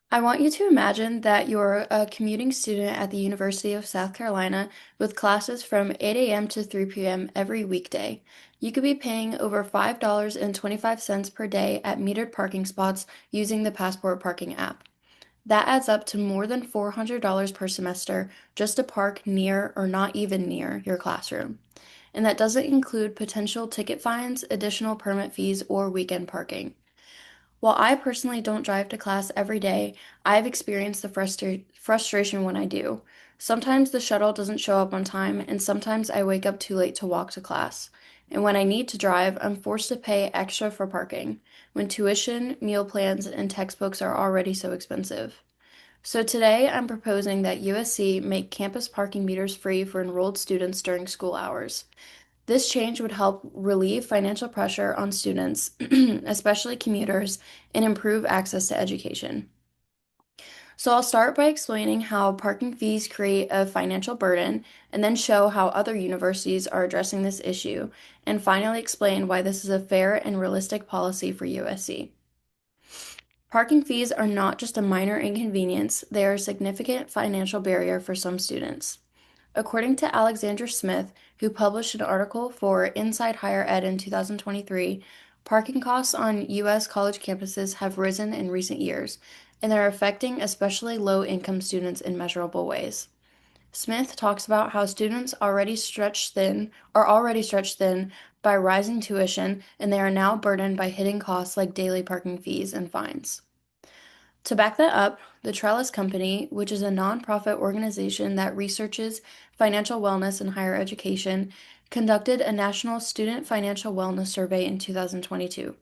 I want you to imagine that you're a commuting student at the University of South Carolina with classes from 8 a.m. to 3 p.m. every weekday. You could be paying over $5.25 per day at metered parking spots using the Passport Parking app. That adds up to more than $400 per semester just to park near or not even near your classroom. And that doesn't include potential ticket fines, additional permit fees, or weekend parking. While I personally don't drive to class every day, I've experienced the frustration when I do. Sometimes the shuttle doesn't show up on time, and sometimes I wake up too late to walk to class. And when I need to drive, I'm forced to pay extra for parking, when tuition, meal plans, and textbooks are already so expensive. So today, I'm proposing that USC make campus parking meters free for enrolled students during school hours. This change would help relieve financial pressure on students, especially commuters, and improve access to education. So I'll start by explaining how parking fees create a financial burden, and then show how other universities are addressing this issue, and finally explain why this is a fair and realistic policy for USC. Parking fees are not just a minor inconvenience, they are a significant financial barrier for some students. According to Alexandra Smith, who published an article for Inside Higher Ed in 2023, parking costs on U.S. college campuses have risen in recent years, and they're affecting especially low-income students in measurable ways. Smith talks about how students are already stretched thin by rising tuition, and they are now burdened by hidden costs like daily parking fees and fines. To back that up, the Trellis Company, which is a nonprofit organization that researches financial wellness in higher education, conducted a national student financial wellness survey in 2022.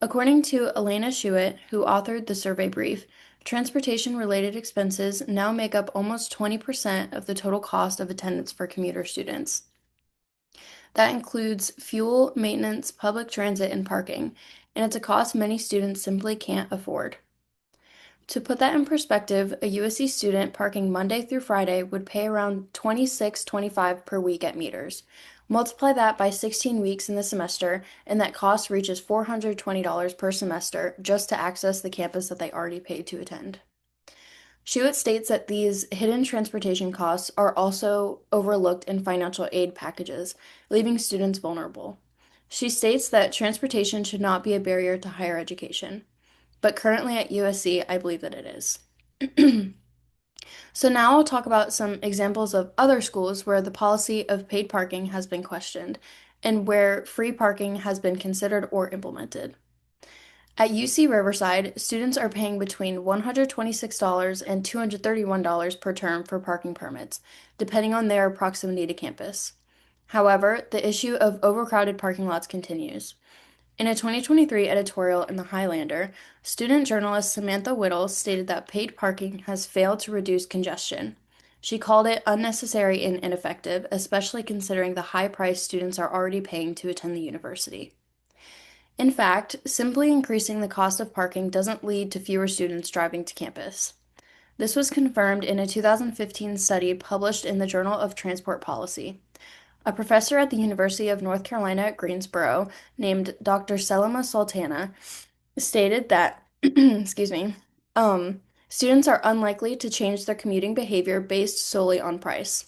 According to Elena Schuett, who authored the survey brief, transportation-related expenses now make up almost 20% of the total cost of attendance for commuter students. That includes fuel, maintenance, public transit, and parking, and it's a cost many students simply can't afford. To put that in perspective, a USC student parking Monday through Friday would pay around $26.25 per week at meters. Multiply that by 16 weeks in the semester, and that cost reaches $420 per semester just to access the campus that they already paid to attend. Schuett states that these hidden transportation costs are also overlooked in financial aid packages, leaving students vulnerable. She states that transportation should not be a barrier to higher education. But currently at USC, I believe that it is. So now I'll talk about some examples of other schools where the policy of paid parking has been questioned and where free parking has been considered or implemented. At UC Riverside, students are paying between $126 and $231 per term for parking permits, depending on their proximity to campus. However, the issue of overcrowded parking lots continues. In a 2023 editorial in The Highlander, student journalist Samantha Whittle stated that paid parking has failed to reduce congestion. She called it unnecessary and ineffective, especially considering the high price students are already paying to attend the university. In fact, simply increasing the cost of parking doesn't lead to fewer students driving to campus. This was confirmed in a 2015 study published in the Journal of Transport Policy. A professor at the University of North Carolina at Greensboro named Dr. Selima Sultana stated that, excuse me, students are unlikely to change their commuting behavior based solely on price.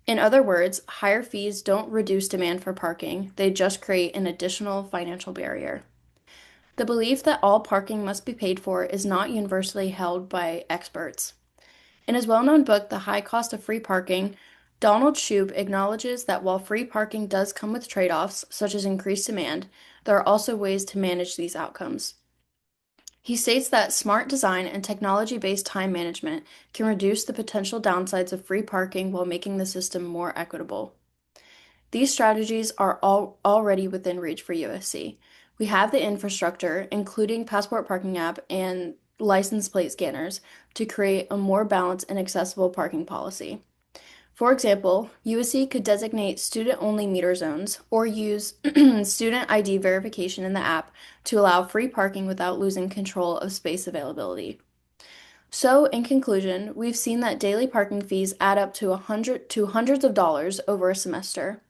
In other words, higher fees don't reduce demand for parking, they just create an additional financial barrier. The belief that all parking must be paid for is not universally held by experts. In his well-known book, The High Cost of Free Parking, Donald Shoup acknowledges that while free parking does come with trade-offs, such as increased demand, there are also ways to manage these outcomes. He states that smart design and technology-based time management can reduce the potential downsides of free parking while making the system more equitable. These strategies are already within reach for USC. We have the infrastructure, including Passport Parking app and license plate scanners, to create a more balanced and accessible parking policy. For example, USC could designate student-only meter zones or use student ID verification in the app to allow free parking without losing control of space availability. So, in conclusion, we've seen that daily parking fees add up to hundreds of dollars over a semester.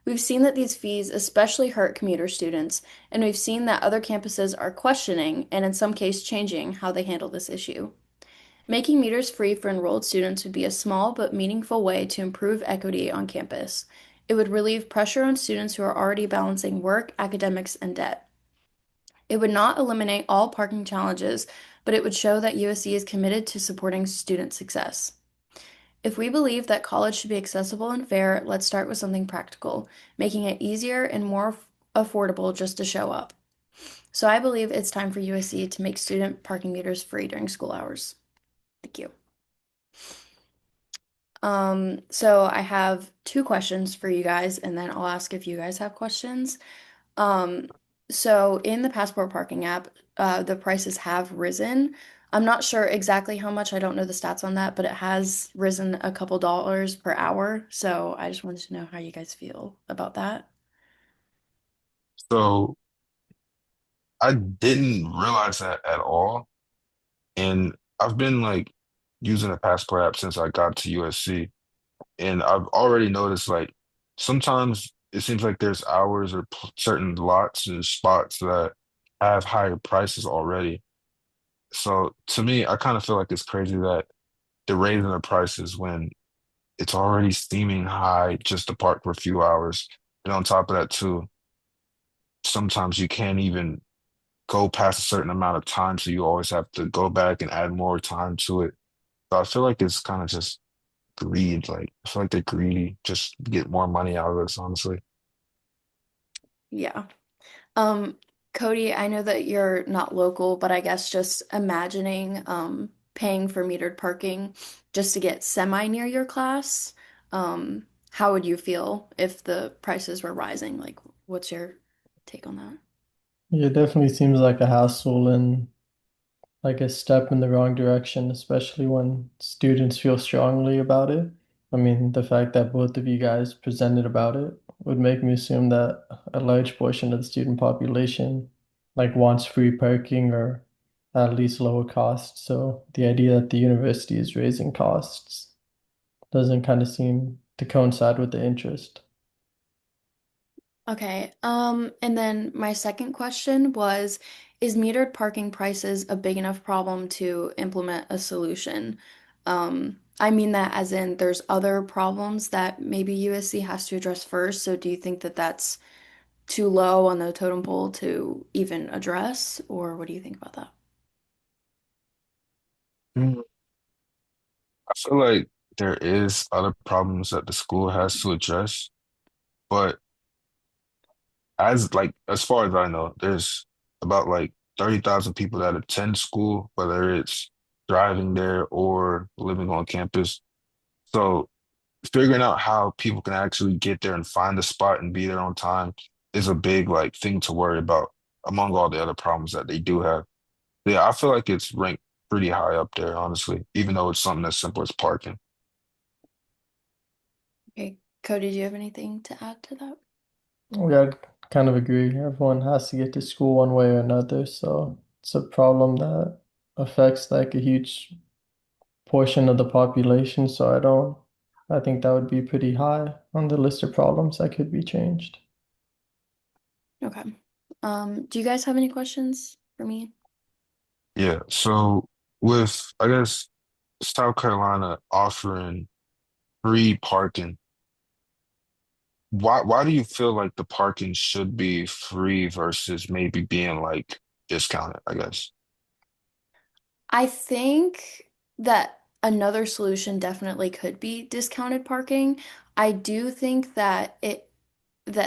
We've seen that these fees especially hurt commuter students, and we've seen that other campuses are questioning and in some cases changing how they handle this issue. Making meters free for enrolled students would be a small but meaningful way to improve equity on campus. It would relieve pressure on students who are already balancing work, academics, and debt. It would not eliminate all parking challenges, but it would show that USC is committed to supporting student success. If we believe that college should be accessible and fair, let's start with something practical, making it easier and more affordable just to show up. So I believe it's time for USC to make student parking meters free during school hours. Thank you. So I have two questions for you guys, and then I'll ask if you guys have questions. Um, so in the Passport parking app, the prices have risen. I'm not sure exactly how much. I don't know the stats on that, but it has risen a couple dollars per hour. So I just wanted to know how you guys feel about that. So I didn't realize that at all. And I've been like using the Passport app since I got to USC. And I've already noticed like sometimes it seems like there's hours or certain lots and spots that have higher prices already. So to me, I kind of feel like it's crazy that they're raising the prices when it's already steaming high just to park for a few hours. And on top of that, too, sometimes you can't even go past a certain amount of time, so you always have to go back and add more time to it. So I feel like it's kind of just greed. Like I feel like they're greedy, just to get more money out of us, honestly. Yeah. Um, Cody, I know that you're not local, but I guess just imagining paying for metered parking just to get semi near your class, how would you feel if the prices were rising? Like, what's your take on that? Yeah, it definitely seems like a hassle and like a step in the wrong direction, especially when students feel strongly about it. I mean, the fact that both of you guys presented about it would make me assume that a large portion of the student population like wants free parking or at least lower costs. So the idea that the university is raising costs doesn't kind of seem to coincide with the interest. Okay. And then my second question was, is metered parking prices a big enough problem to implement a solution? I mean that as in there's other problems that maybe USC has to address first. So do you think that that's too low on the totem pole to even address, or what do you think about that? Mm. I feel like there is other problems that the school has to address, but as far as I know, there's about like 30,000 people that attend school, whether it's driving there or living on campus. So figuring out how people can actually get there and find the spot and be there on time is a big like thing to worry about among all the other problems that they do have. Yeah, I feel like it's ranked pretty high up there, honestly, even though it's something as simple as parking. Okay, Cody, do you have anything to add to that? Yeah, I kind of agree. Everyone has to get to school one way or another, so it's a problem that affects like a huge portion of the population. So I think that would be pretty high on the list of problems that could be changed. Okay. Do you guys have any questions for me? Yeah, so with I guess South Carolina offering free parking, why do you feel like the parking should be free versus maybe being like discounted, I guess? I think that another solution definitely could be discounted parking. I do think that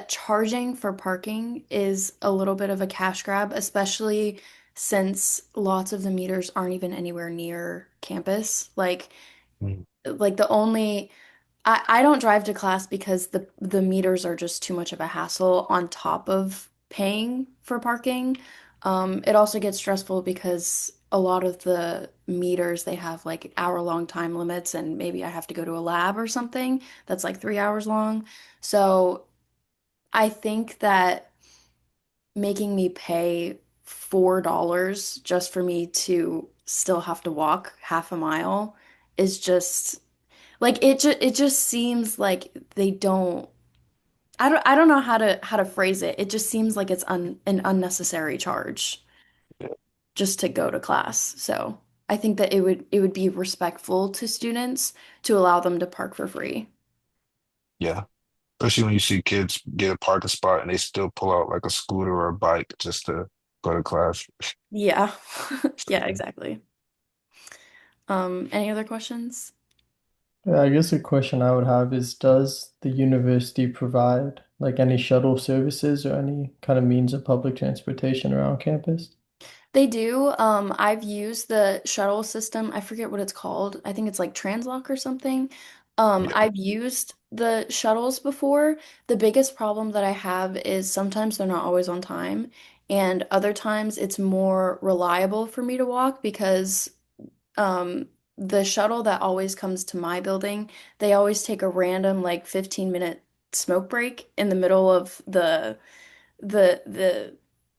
charging for parking is a little bit of a cash grab, especially since lots of the meters aren't even anywhere near campus. Mm. Like the only I don't drive to class because the meters are just too much of a hassle on top of paying for parking. It also gets stressful because a lot of the meters they have like hour-long time limits, and maybe I have to go to a lab or something that's like 3 hours long. So I think that making me pay $4 just for me to still have to walk half a mile is just like it just seems like they don't I don't know how to phrase it. It just seems like it's an unnecessary charge Yeah. just to go to class. So I think that it would be respectful to students to allow them to park for free. Yeah. Especially when you see kids get a parking spot and they still pull out like a scooter or a bike just to go to class. Yeah. Yeah, exactly. Any other questions? Yeah, I guess a question I would have is, does the university provide like any shuttle services or any kind of means of public transportation around campus? They do. I've used the shuttle system. I forget what it's called. I think it's like Translock or something. Yeah. I've used the shuttles before. The biggest problem that I have is sometimes they're not always on time, and other times it's more reliable for me to walk because um, the shuttle that always comes to my building, they always take a random like 15-minute smoke break in the middle of the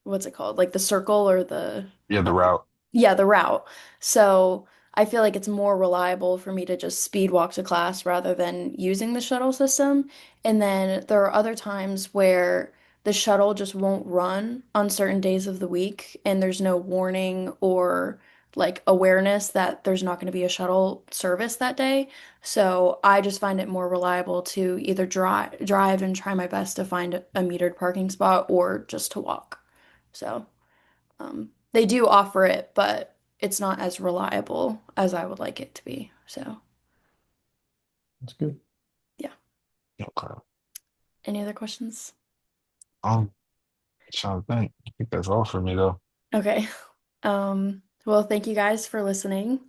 what's it called? Like the circle or the Yeah, the um, route. yeah, the route. So I feel like it's more reliable for me to just speed walk to class rather than using the shuttle system. And then there are other times where the shuttle just won't run on certain days of the week, and there's no warning or like awareness that there's not going to be a shuttle service that day. So I just find it more reliable to either drive and try my best to find a metered parking spot or just to walk. So they do offer it, but it's not as reliable as I would like it to be. So That's good. yeah. Okay. Any other questions? Um, trying to think. I think that's all for me though. Okay. Well, thank you guys for listening.